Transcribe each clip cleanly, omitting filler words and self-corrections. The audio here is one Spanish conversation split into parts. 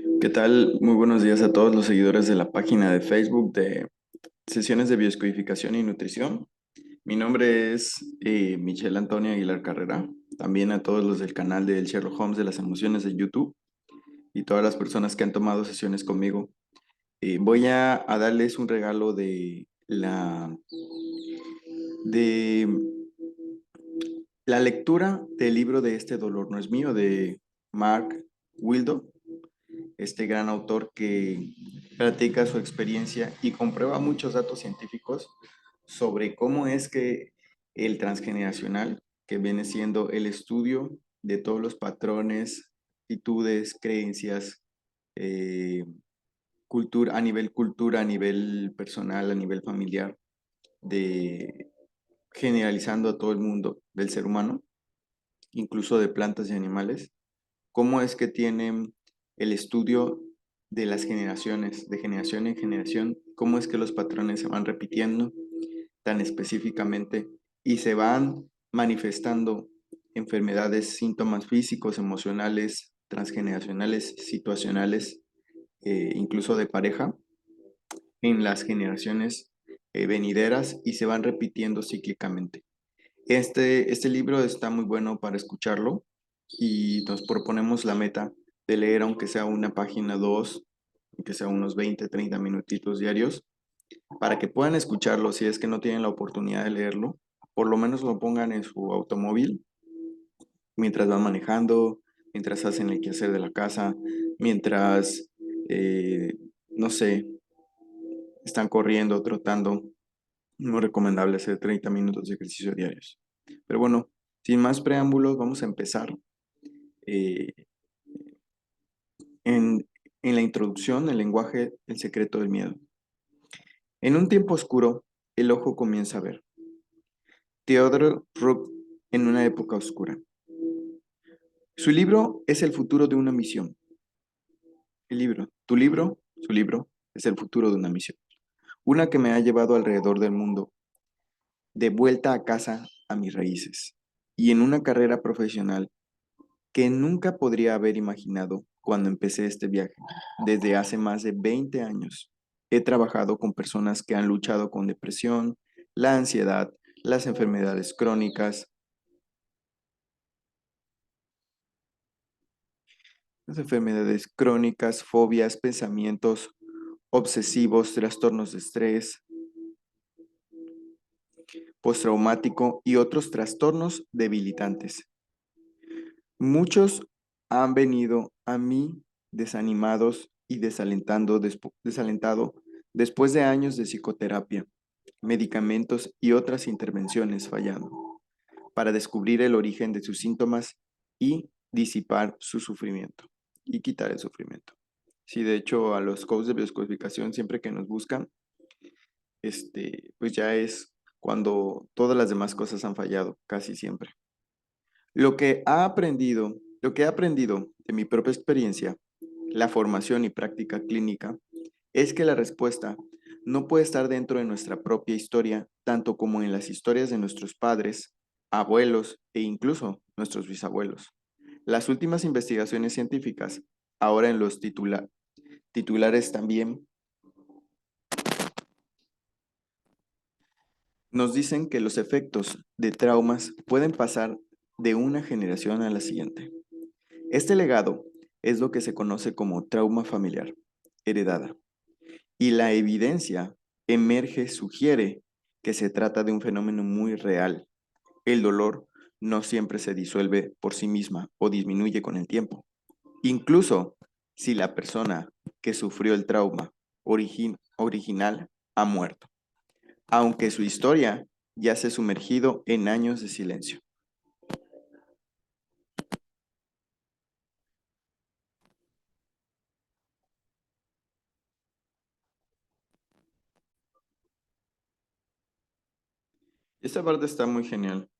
¿Qué tal? Muy buenos días a todos los seguidores de la página de Facebook de Sesiones de Bioscodificación y Nutrición. Mi nombre es Michelle Antonio Aguilar Carrera. También a todos los del canal del Sherlock Holmes de las emociones de YouTube y todas las personas que han tomado sesiones conmigo. Voy a darles un regalo de la lectura del libro de Este dolor no es mío, de Mark Wildo, este gran autor que platica su experiencia y comprueba muchos datos científicos sobre cómo es que el transgeneracional, que viene siendo el estudio de todos los patrones, actitudes, creencias, eh, cultura, a nivel personal, a nivel familiar, de generalizando a todo el mundo del ser humano, incluso de plantas y animales, cómo es que tienen el estudio de las generaciones, de generación en generación, cómo es que los patrones se van repitiendo tan específicamente y se van manifestando enfermedades, síntomas físicos, emocionales, transgeneracionales, situacionales, incluso de pareja, en las generaciones venideras y se van repitiendo cíclicamente. Este libro está muy bueno para escucharlo y nos proponemos la meta de leer aunque sea una página, dos, aunque sea unos 20, 30 minutitos diarios, para que puedan escucharlo si es que no tienen la oportunidad de leerlo, por lo menos lo pongan en su automóvil mientras van manejando, mientras hacen el quehacer de la casa, mientras, no sé, están corriendo, trotando. Muy recomendable hacer 30 minutos de ejercicio diarios. Pero bueno, sin más preámbulos, vamos a empezar eh, en la introducción, el lenguaje, el secreto del miedo. En un tiempo oscuro, el ojo comienza a ver. Theodore Rook en una época oscura. Su libro es el futuro de una misión. El libro, tu libro, su libro, es el futuro de una misión. Una que me ha llevado alrededor del mundo, de vuelta a casa a mis raíces, y en una carrera profesional que nunca podría haber imaginado cuando empecé este viaje. Desde hace más de 20 años he trabajado con personas que han luchado con depresión, la ansiedad, las enfermedades crónicas, fobias, pensamientos obsesivos, trastornos de estrés, postraumático y otros trastornos debilitantes. Muchos han venido a mí desanimados y desalentado después de años de psicoterapia, medicamentos y otras intervenciones fallando, para descubrir el origen de sus síntomas y disipar su sufrimiento y quitar el sufrimiento. Sí, de hecho, a los coaches de bioscodificación, siempre que nos buscan, pues ya es cuando todas las demás cosas han fallado, casi siempre. Lo que he aprendido de mi propia experiencia, la formación y práctica clínica, es que la respuesta no puede estar dentro de nuestra propia historia, tanto como en las historias de nuestros padres, abuelos e incluso nuestros bisabuelos. Las últimas investigaciones científicas, ahora en los titulares también, nos dicen que los efectos de traumas pueden pasar de una generación a la siguiente. Este legado es lo que se conoce como trauma familiar, heredada, y la evidencia sugiere que se trata de un fenómeno muy real. El dolor no siempre se disuelve por sí misma o disminuye con el tiempo. Incluso si la persona que sufrió el trauma original ha muerto, aunque su historia ya se ha sumergido en años de silencio. Esta parte está muy genial.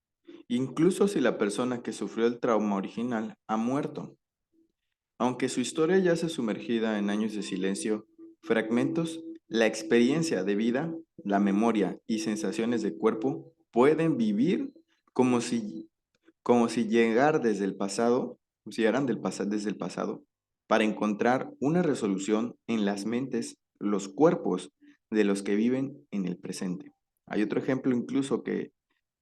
Incluso si la persona que sufrió el trauma original ha muerto, aunque su historia ya se sumergida en años de silencio, fragmentos, la experiencia de vida, la memoria y sensaciones de cuerpo pueden vivir como si, como si llegar desde el pasado, si eran desde el pasado, para encontrar una resolución en las mentes, los cuerpos de los que viven en el presente. Hay otro ejemplo incluso que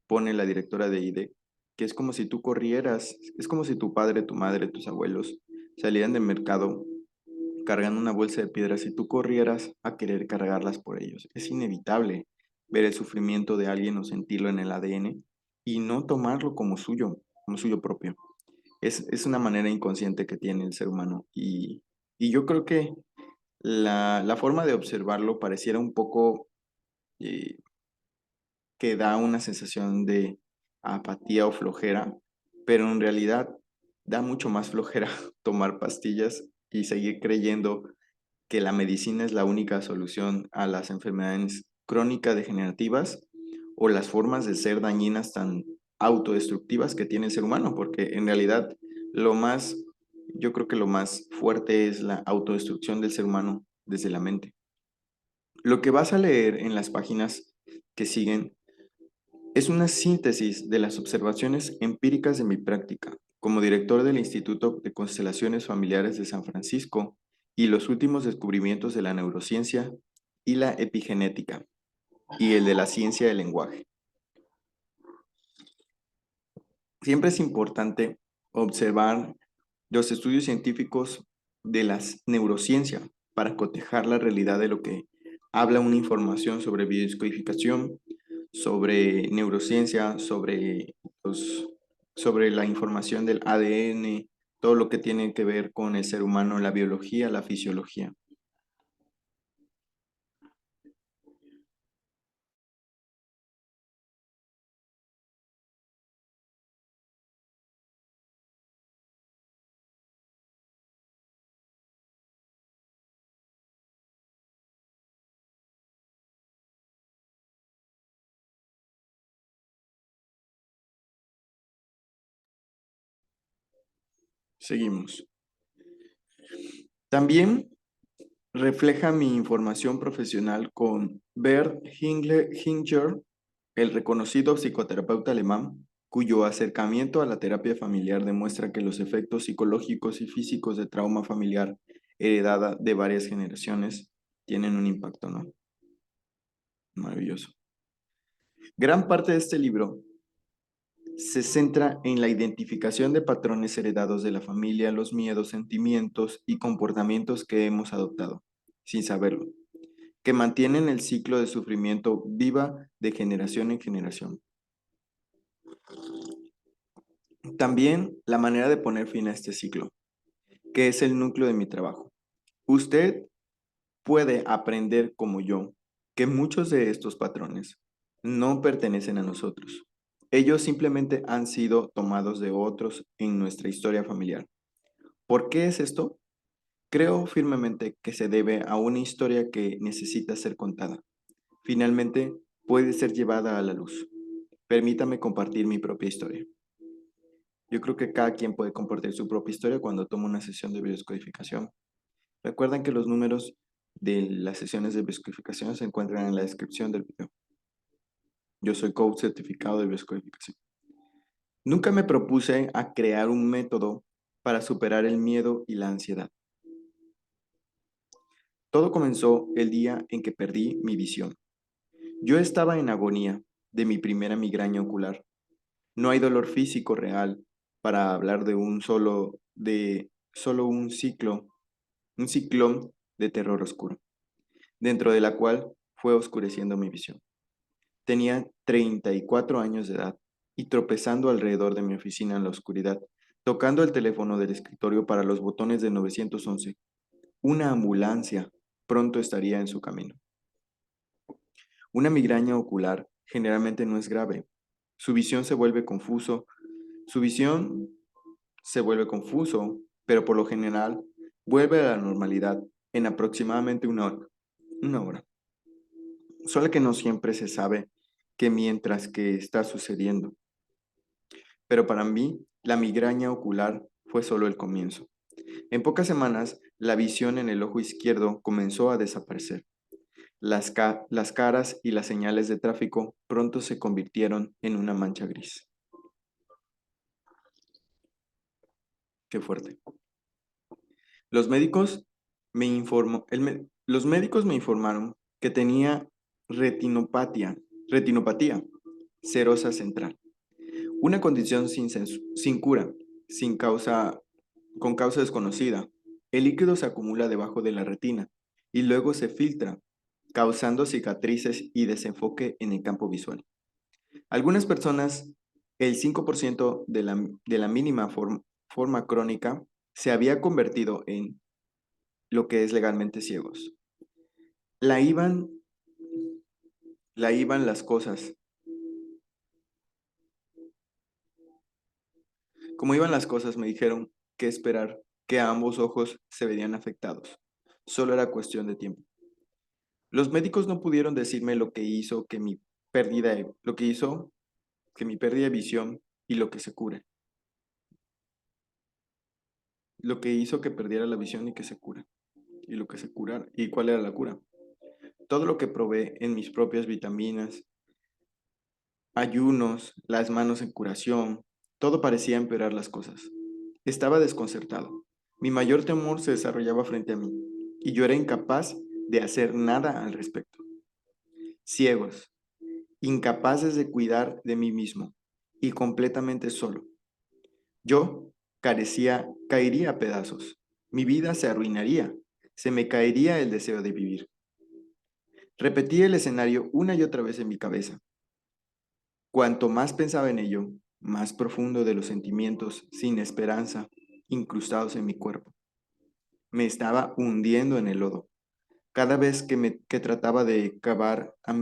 pone la directora de IDE, que es como si tú corrieras, es como si tu padre, tu madre, tus abuelos salieran del mercado cargando una bolsa de piedras y tú corrieras a querer cargarlas por ellos. Es inevitable ver el sufrimiento de alguien o sentirlo en el ADN y no tomarlo como suyo propio. Es una manera inconsciente que tiene el ser humano y yo creo que la forma de observarlo pareciera un poco eh, que da una sensación de apatía o flojera, pero en realidad da mucho más flojera tomar pastillas y seguir creyendo que la medicina es la única solución a las enfermedades crónicas degenerativas o las formas de ser dañinas tan autodestructivas que tiene el ser humano, porque en realidad lo más, yo creo que lo más fuerte es la autodestrucción del ser humano desde la mente. Lo que vas a leer en las páginas que siguen es una síntesis de las observaciones empíricas de mi práctica como director del Instituto de Constelaciones Familiares de San Francisco y los últimos descubrimientos de la neurociencia y la epigenética y el de la ciencia del lenguaje. Siempre es importante observar los estudios científicos de la neurociencia para cotejar la realidad de lo que habla una información sobre biodescodificación, sobre neurociencia, sobre la información del ADN, todo lo que tiene que ver con el ser humano, la biología, la fisiología. Seguimos. También refleja mi información profesional con Bert Hinger, el reconocido psicoterapeuta alemán, cuyo acercamiento a la terapia familiar demuestra que los efectos psicológicos y físicos de trauma familiar heredada de varias generaciones tienen un impacto, ¿no? Maravilloso. Gran parte de este libro se centra en la identificación de patrones heredados de la familia, los miedos, sentimientos y comportamientos que hemos adoptado, sin saberlo, que mantienen el ciclo de sufrimiento viva de generación en generación. También la manera de poner fin a este ciclo, que es el núcleo de mi trabajo. Usted puede aprender como yo que muchos de estos patrones no pertenecen a nosotros. Ellos simplemente han sido tomados de otros en nuestra historia familiar. ¿Por qué es esto? Creo firmemente que se debe a una historia que necesita ser contada. Finalmente, puede ser llevada a la luz. Permítame compartir mi propia historia. Yo creo que cada quien puede compartir su propia historia cuando toma una sesión de biodescodificación. Recuerden que los números de las sesiones de biodescodificación se encuentran en la descripción del video. Yo soy coach certificado de biodescodificación. Nunca me propuse a crear un método para superar el miedo y la ansiedad. Todo comenzó el día en que perdí mi visión. Yo estaba en agonía de mi primera migraña ocular. No hay dolor físico real para hablar de solo un ciclón de terror oscuro, dentro de la cual fue oscureciendo mi visión. Tenía 34 años de edad y tropezando alrededor de mi oficina en la oscuridad, tocando el teléfono del escritorio para los botones de 911. Una ambulancia pronto estaría en su camino. Una migraña ocular generalmente no es grave. Su visión se vuelve confuso. Su visión se vuelve confuso, pero por lo general vuelve a la normalidad en aproximadamente una hora. Una hora. Solo que no siempre se sabe que mientras que está sucediendo. Pero para mí, la migraña ocular fue solo el comienzo. En pocas semanas, la visión en el ojo izquierdo comenzó a desaparecer. Las caras y las señales de tráfico pronto se convirtieron en una mancha gris. Qué fuerte. Los médicos los médicos me informaron que tenía retinopatía serosa central, una condición sin cura, sin causa, con causa desconocida. El líquido se acumula debajo de la retina y luego se filtra, causando cicatrices y desenfoque en el campo visual. Algunas personas, el 5% de la mínima forma crónica, se había convertido en lo que es legalmente ciegos. La iban, la iban las cosas. Como iban las cosas, me dijeron que esperar, que ambos ojos se verían afectados. Solo era cuestión de tiempo. Los médicos no pudieron decirme lo que hizo que mi pérdida de visión y lo que se cure. Lo que hizo que perdiera la visión y que se cura. Y lo que se curara. ¿Y cuál era la cura? Todo lo que probé en mis propias vitaminas, ayunos, las manos en curación, todo parecía empeorar las cosas. Estaba desconcertado. Mi mayor temor se desarrollaba frente a mí y yo era incapaz de hacer nada al respecto. Ciegos, incapaces de cuidar de mí mismo y completamente solo. Yo caería a pedazos. Mi vida se arruinaría. Se me caería el deseo de vivir. Repetí el escenario una y otra vez en mi cabeza. Cuanto más pensaba en ello, más profundo de los sentimientos sin esperanza incrustados en mi cuerpo. Me estaba hundiendo en el lodo. Cada vez que trataba de cavar a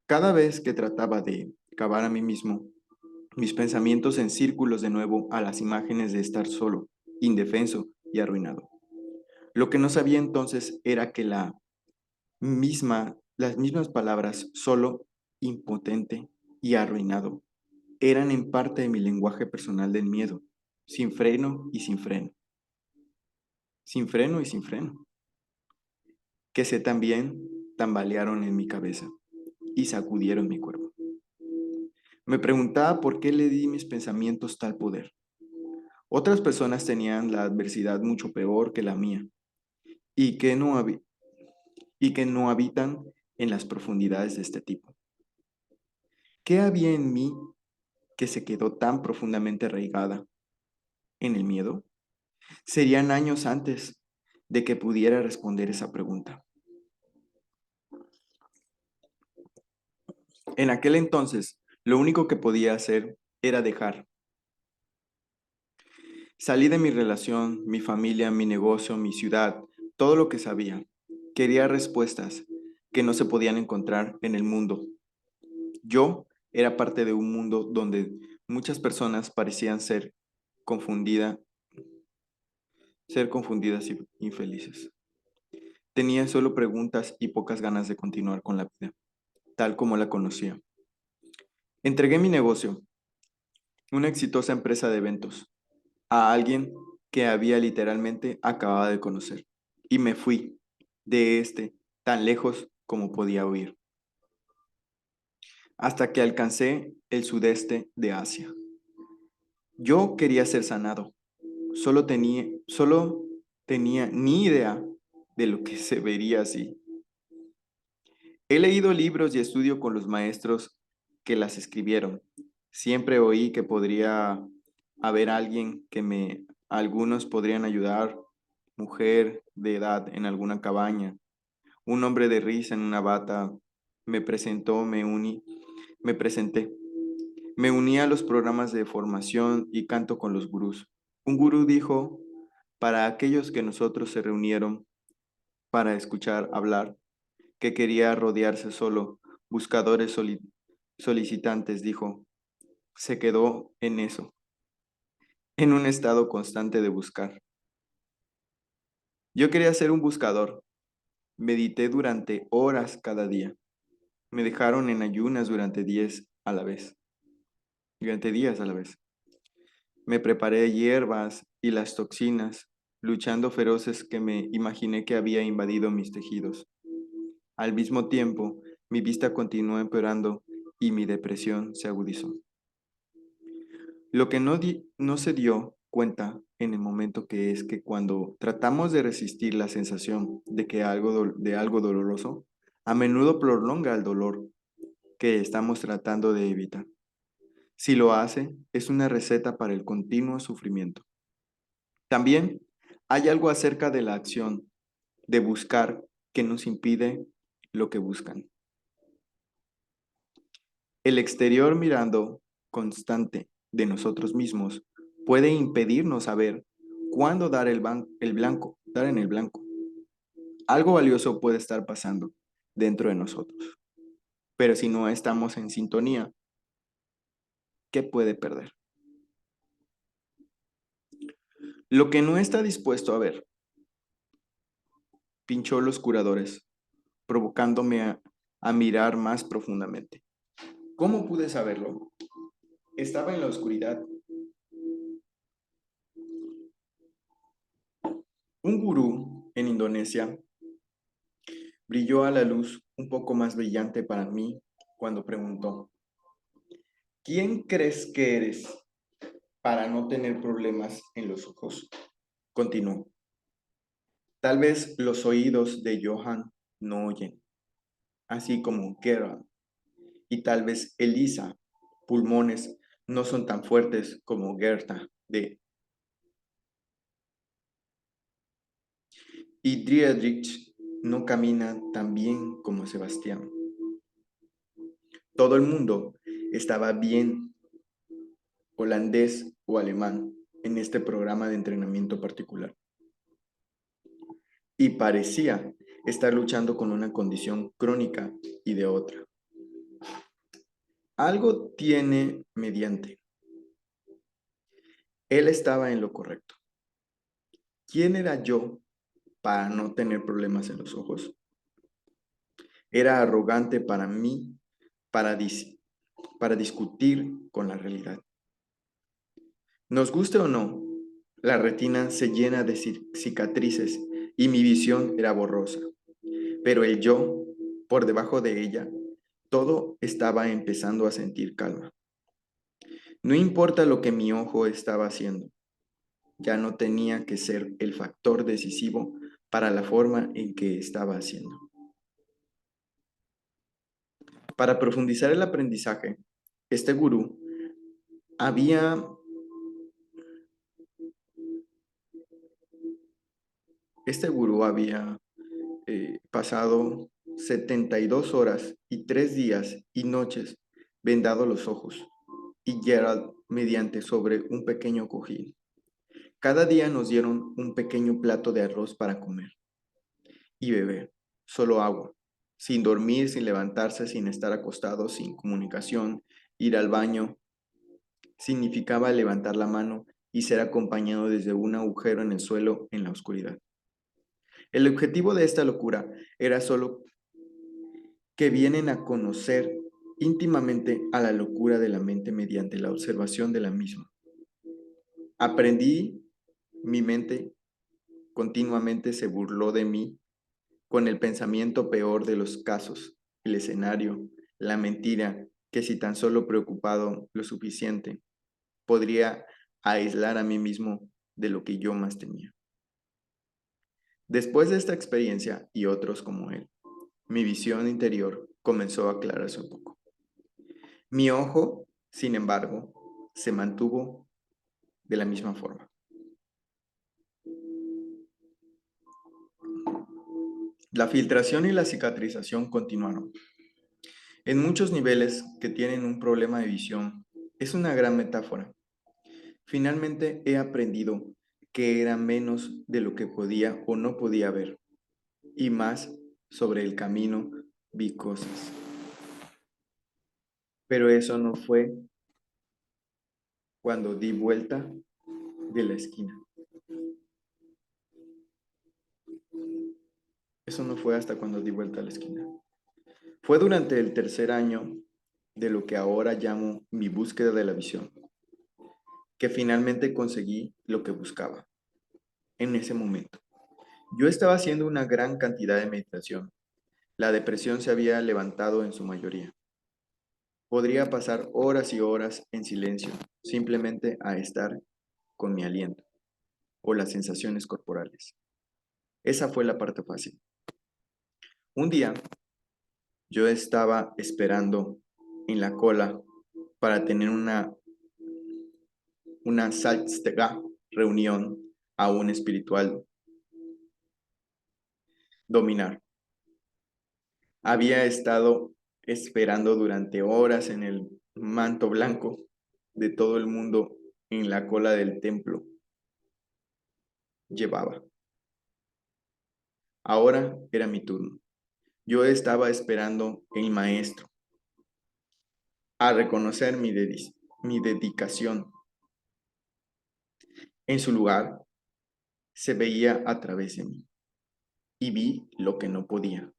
cada vez que trataba de cavar a mí mismo, mis pensamientos en círculos de nuevo a las imágenes de estar solo, indefenso y arruinado. Lo que no sabía entonces era que las mismas palabras solo, impotente y arruinado eran en parte de mi lenguaje personal del miedo, sin freno y sin freno, sin freno y sin freno, que se también tambalearon en mi cabeza y sacudieron mi cuerpo. Me preguntaba por qué le di mis pensamientos tal poder. Otras personas tenían la adversidad mucho peor que la mía y y que no habitan en las profundidades de este tipo. ¿Qué había en mí que se quedó tan profundamente arraigada en el miedo? Serían años antes de que pudiera responder esa pregunta. En aquel entonces, lo único que podía hacer era dejar. Salí de mi relación, mi familia, mi negocio, mi ciudad, todo lo que sabía. Quería respuestas que no se podían encontrar en el mundo. Yo era parte de un mundo donde muchas personas parecían confundida, ser confundidas y infelices. Tenía solo preguntas y pocas ganas de continuar con la vida, tal como la conocía. Entregué mi negocio, una exitosa empresa de eventos, a alguien que había literalmente acabado de conocer. Y me fui de tan lejos como podía huir, hasta que alcancé el sudeste de Asia. Yo quería ser sanado, solo tenía ni idea de lo que se vería así. He leído libros y estudio con los maestros que las escribieron. Siempre oí que podría haber algunos podrían ayudar, mujer de edad en alguna cabaña, un hombre de risa en una bata. Me presentó, me presenté. Me uní a los programas de formación y canto con los gurús. Un gurú dijo, para aquellos que nosotros se reunieron para escuchar hablar, que quería rodearse solo, solicitantes, dijo, se quedó en eso, en un estado constante de buscar. Yo quería ser un buscador, medité durante horas cada día, me dejaron en ayunas durante días a la vez. Me preparé hierbas y las toxinas, luchando feroces que me imaginé que había invadido mis tejidos. Al mismo tiempo, mi vista continuó empeorando y mi depresión se agudizó. Lo que no se dio cuenta en el momento que es que cuando tratamos de resistir la sensación de que de algo doloroso, a menudo prolonga el dolor que estamos tratando de evitar. Si lo hace, es una receta para el continuo sufrimiento. También hay algo acerca de la acción de buscar que nos impide lo que buscan. El exterior mirando constante de nosotros mismos puede impedirnos saber cuándo dar dar en el blanco. Algo valioso puede estar pasando dentro de nosotros, pero si no estamos en sintonía, ¿qué puede perder? Lo que no está dispuesto a ver, pinchó los curadores, provocándome a mirar más profundamente. ¿Cómo pude saberlo? Estaba en la oscuridad. Un gurú en Indonesia brilló a la luz un poco más brillante para mí cuando preguntó, ¿quién crees que eres para no tener problemas en los ojos? Continuó. Tal vez los oídos de Johann no oyen, así como Gerald, y tal vez Elisa, pulmones no son tan fuertes como Gerta y Friedrich no camina tan bien como Sebastián. Todo el mundo estaba bien holandés o alemán en este programa de entrenamiento particular y parecía estar luchando con una condición crónica y de otra. Algo tiene mediante. Él estaba en lo correcto. ¿Quién era yo para no tener problemas en los ojos? Era arrogante para mí para, para discutir con la realidad. Nos guste o no, la retina se llena de cicatrices y mi visión era borrosa. Pero el yo, por debajo de ella, todo estaba empezando a sentir calma. No importa lo que mi ojo estaba haciendo, ya no tenía que ser el factor decisivo para la forma en que estaba haciendo. Para profundizar el aprendizaje, este gurú había pasado 72 horas y 3 días y noches vendado los ojos y Gerald mediante sobre un pequeño cojín. Cada día nos dieron un pequeño plato de arroz para comer y beber, solo agua, sin dormir, sin levantarse, sin estar acostado, sin comunicación, ir al baño. Significaba levantar la mano y ser acompañado desde un agujero en el suelo en la oscuridad. El objetivo de esta locura era solo que vienen a conocer íntimamente a la locura de la mente mediante la observación de la misma. Aprendí, mi mente continuamente se burló de mí con el pensamiento peor de los casos, el escenario, la mentira, que si tan solo preocupado lo suficiente, podría aislar a mí mismo de lo que yo más temía. Después de esta experiencia y otros como él, mi visión interior comenzó a aclararse un poco. Mi ojo, sin embargo, se mantuvo de la misma forma. La filtración y la cicatrización continuaron. En muchos niveles que tienen un problema de visión, es una gran metáfora. Finalmente he aprendido que era menos de lo que podía o no podía ver, y más sobre el camino vi cosas. Pero eso no fue cuando di vuelta de la esquina. Eso no fue hasta cuando di vuelta a la esquina. Fue durante el tercer año de lo que ahora llamo mi búsqueda de la visión, que finalmente conseguí lo que buscaba. En ese momento, yo estaba haciendo una gran cantidad de meditación. La depresión se había levantado en su mayoría. Podría pasar horas y horas en silencio, simplemente a estar con mi aliento o las sensaciones corporales. Esa fue la parte fácil. Un día yo estaba esperando en la cola para tener una Salztega reunión a un espiritual dominar. Había estado esperando durante horas en el manto blanco de todo el mundo en la cola del templo. Llevaba. Ahora era mi turno. Yo estaba esperando el maestro a reconocer mi dedicación. En su lugar, se veía a través de mí y vi lo que no podía.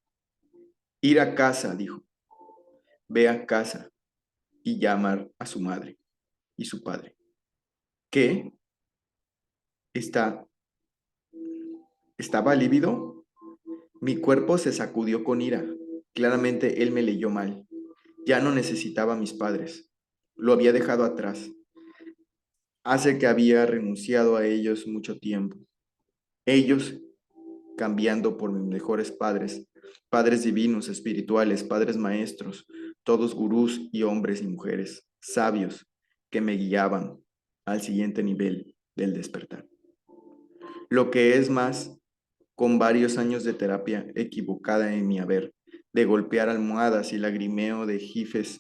Ir a casa, dijo. Ve a casa y llamar a su madre y su padre. ¿Qué? ¿Está, ¿Estaba lívido? Mi cuerpo se sacudió con ira. Claramente él me leyó mal. Ya no necesitaba a mis padres. Lo había dejado atrás. Hace que había renunciado a ellos mucho tiempo. Ellos cambiando por mis mejores padres, padres divinos, espirituales, padres maestros, todos gurús y hombres y mujeres, sabios, que me guiaban al siguiente nivel del despertar. Lo que es más, con varios años de terapia equivocada en mi haber, de golpear almohadas y lagrimeo de jifes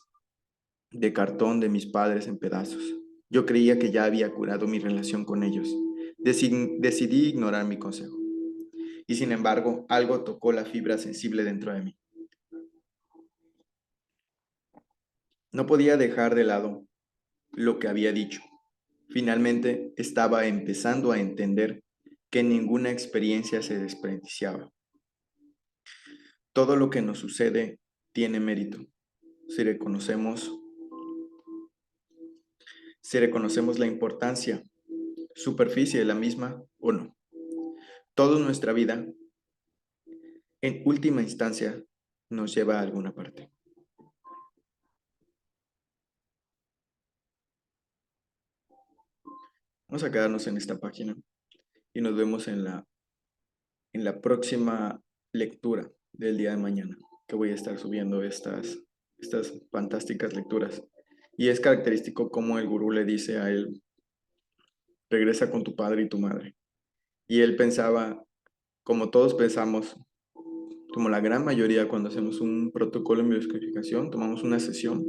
de cartón de mis padres en pedazos. Yo creía que ya había curado mi relación con ellos. Decidí ignorar mi consejo. Y sin embargo, algo tocó la fibra sensible dentro de mí. No podía dejar de lado lo que había dicho. Finalmente, estaba empezando a entender que ninguna experiencia se desperdiciaba. Todo lo que nos sucede tiene mérito si reconocemos, si reconocemos la importancia, superficie de la misma o no. Toda nuestra vida, en última instancia, nos lleva a alguna parte. Vamos a quedarnos en esta página y nos vemos en la próxima lectura del día de mañana, que voy a estar subiendo estas fantásticas lecturas. Y es característico como el gurú le dice a él, regresa con tu padre y tu madre. Y él pensaba, como todos pensamos, como la gran mayoría cuando hacemos un protocolo en biodescodificación, tomamos una sesión.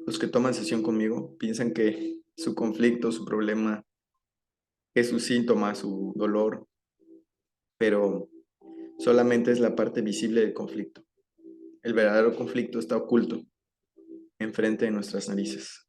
Los que toman sesión conmigo piensan que su conflicto, su problema, es su síntoma, su dolor, pero solamente es la parte visible del conflicto. El verdadero conflicto está oculto enfrente de nuestras narices.